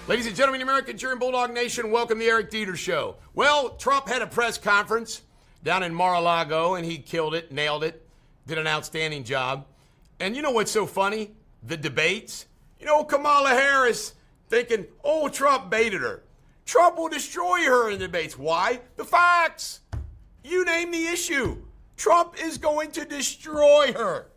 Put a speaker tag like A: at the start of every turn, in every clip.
A: Ladies and gentlemen, American cheering Bulldog Nation, welcome to the Eric Deters Show. Well, Trump had a press conference down in Mar-a-Lago, and he killed it, nailed it, did an outstanding job. And you know what's so funny? The debates. You know, Kamala Harris thinking, oh, Trump baited her. Trump will destroy her in the debates. Why? The facts. You name the issue. Trump is going to destroy her.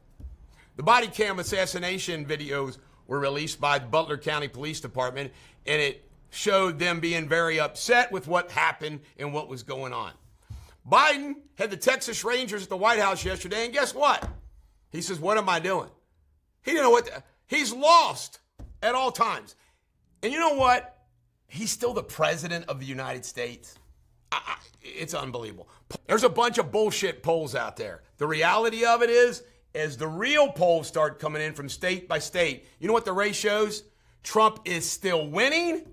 A: The body cam assassination videos were released by the Butler County Police Department, and it showed them being very upset with what happened and what was going on. Biden had the Texas Rangers at the White House yesterday, and guess what? He says, what am I doing? He didn't know what. He's lost at all times. And you know what? He's still the president of the United States. It's unbelievable. There's a bunch of bullshit polls out there. The reality of it is, as the real polls start coming in from state by state, you know what the race shows? Trump is still winning,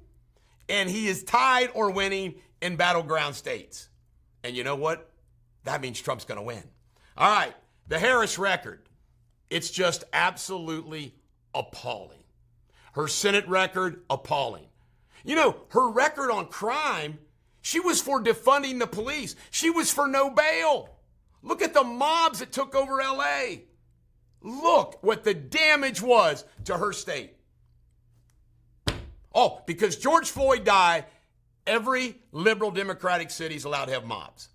A: and he is tied or winning in battleground states. And you know what? That means Trump's going to win. All right, the Harris record. It's just absolutely appalling. Her Senate record, appalling. You know, her record on crime, she was for defunding the police. She was for no bail. Look at the mobs that took over L.A. Look what the damage was to her state. Oh, because George Floyd died, every liberal Democratic city is allowed to have mobs.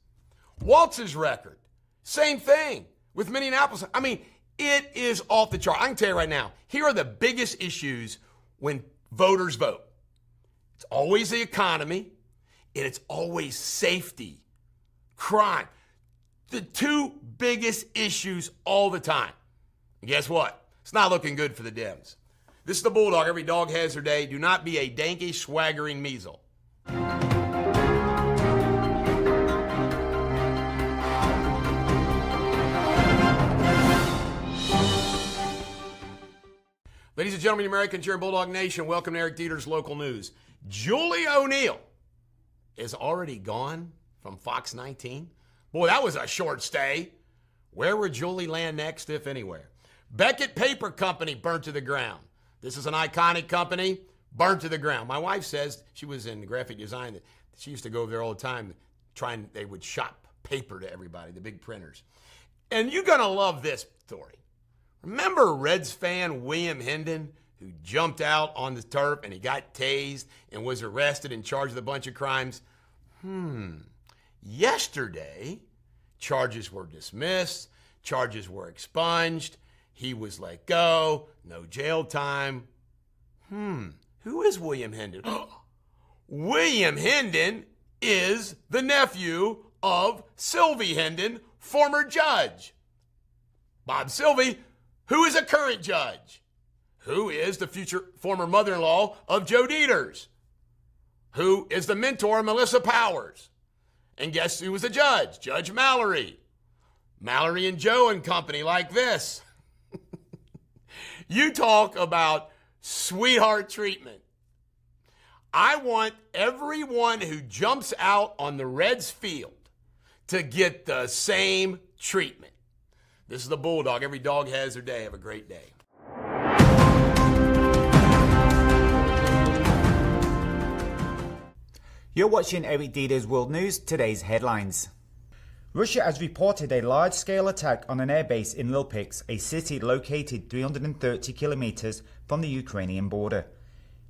A: Waltz's record, same thing with Minneapolis. I mean, it is off the chart. I can tell you right now, here are the biggest issues when voters vote. It's always the economy, and it's always safety, crime. The two biggest issues all the time. And guess what? It's not looking good for the Dems. This is the Bulldog. Every dog has their day. Do not be a danky, swaggering measle. Ladies and gentlemen, American cheering Bulldog Nation, welcome to Eric Deters Local News. Julie O'Neill is already gone from Fox 19. Boy, that was a short stay. Where would Julie land next, if anywhere? Beckett Paper Company burnt to the ground. This is an iconic company, burnt to the ground. My wife says, she was in graphic design, that she used to go over there all the time, they would shop paper to everybody, the big printers. And you're going to love this story. Remember Reds fan William Hendon, who jumped out on the turf and he got tased and was arrested and charged with a bunch of crimes? Yesterday, charges were dismissed, charges were expunged, he was let go, no jail time. Who is William Hendon? William Hendon is the nephew of Sylvie Hendon, former judge. Bob Sylvie, who is a current judge, who is the future former mother-in-law of Joe Deters, who is the mentor of Melissa Powers. And guess who was a judge? Judge Mallory. Mallory and Joe and company like this. You talk about sweetheart treatment. I want everyone who jumps out on the Reds field to get the same treatment. This is the Bulldog. Every dog has their day. Have a great day.
B: You're watching Eric Deters World News. Today's headlines. Russia has reported a large-scale attack on an airbase in Lipetsk, a city located 330 kilometers from the Ukrainian border.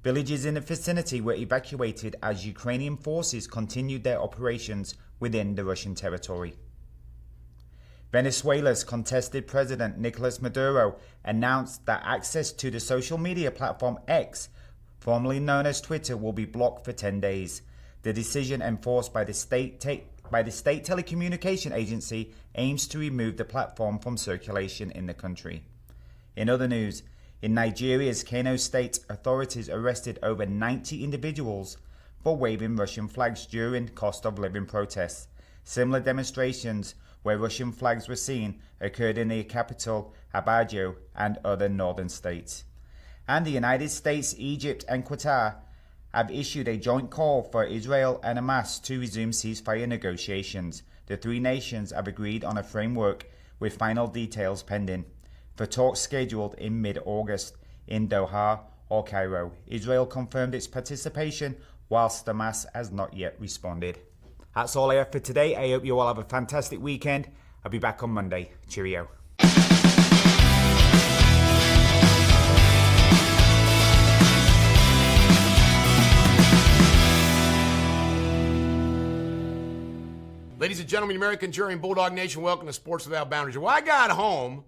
B: Villages in the vicinity were evacuated as Ukrainian forces continued their operations within the Russian territory. Venezuela's contested president Nicolas Maduro announced that access to the social media platform X, formerly known as Twitter, will be blocked for 10 days. The decision, enforced by the state telecommunication agency, aims to remove the platform from circulation in the country. In other news, in Nigeria's Kano state, authorities arrested over 90 individuals for waving Russian flags during cost of living protests. Similar demonstrations where Russian flags were seen occurred in the capital, Abuja, and other northern states. And the United States, Egypt, and Qatar have issued a joint call for Israel and Hamas to resume ceasefire negotiations. The three nations have agreed on a framework with final details pending, for talks scheduled in mid-August in Doha or Cairo. Israel confirmed its participation, whilst Hamas has not yet responded. That's all I have for today. I hope you all have a fantastic weekend. I'll be back on Monday. Cheerio.
A: Ladies and gentlemen, American jury and Bulldog Nation, welcome to Sports Without Boundaries. Well, I got home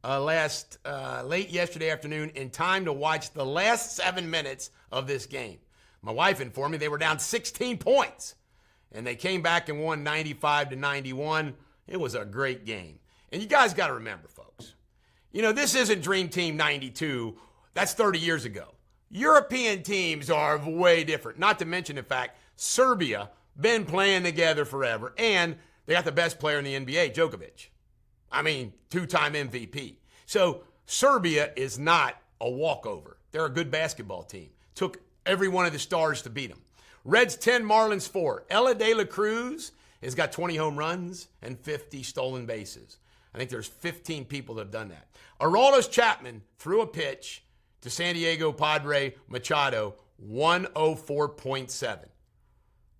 A: late yesterday afternoon in time to watch the last 7 minutes of this game. My wife informed me they were down 16 points, and they came back and won 95-91. It was a great game. And you guys got to remember, folks, you know, this isn't Dream Team 92. That's 30 years ago. European teams are way different, not to mention the fact Serbia been playing together forever, and they got the best player in the NBA, Djokovic. I mean, 2-time MVP. So Serbia is not a walkover. They're a good basketball team. Took every one of the stars to beat them. Reds 10, Marlins 4. Ella De La Cruz has got 20 home runs and 50 stolen bases. I think there's 15 people that have done that. Aroldis Chapman threw a pitch to San Diego Padre Machado, 104.7.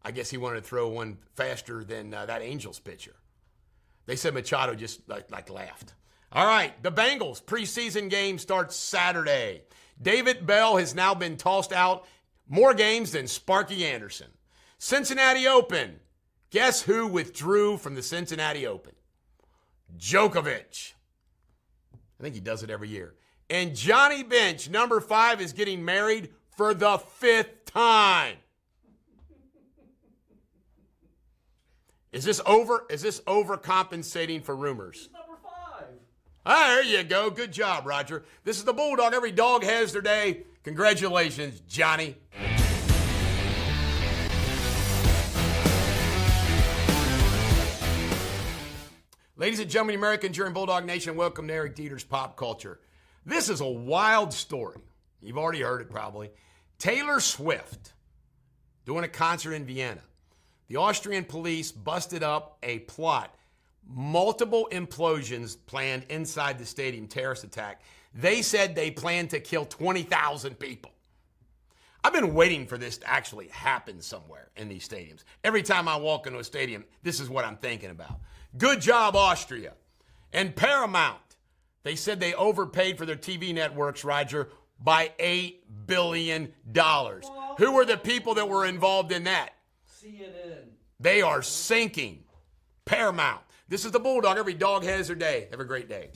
A: I guess he wanted to throw one faster than that Angels pitcher. They said Machado just like laughed. All right, the Bengals preseason game starts Saturday. David Bell has now been tossed out more games than Sparky Anderson. Cincinnati Open. Guess who withdrew from the Cincinnati Open? Djokovic. I think he does it every year. And Johnny Bench, number 5, is getting married for the 5th time. Is this overcompensating for rumors?
C: Number 5.
A: Ah, there you go. Good job, Roger. This is the Bulldog. Every dog has their day. Congratulations, Johnny. Ladies and gentlemen, American jury and Bulldog Nation, welcome to Eric Deters Pop Culture. This is a wild story. You've already heard it probably. Taylor Swift doing a concert in Vienna. The Austrian police busted up a plot, multiple implosions planned inside the stadium, terrorist attack. They said they planned to kill 20,000 people. I've been waiting for this to actually happen somewhere in these stadiums. Every time I walk into a stadium, this is what I'm thinking about. Good job, Austria. And Paramount, they said they overpaid for their TV networks, Roger, by $8 billion. Who were the people that were involved in that?
C: CNN.
A: They are sinking. Paramount. This is the Bulldog. Every dog has their day. Have a great day.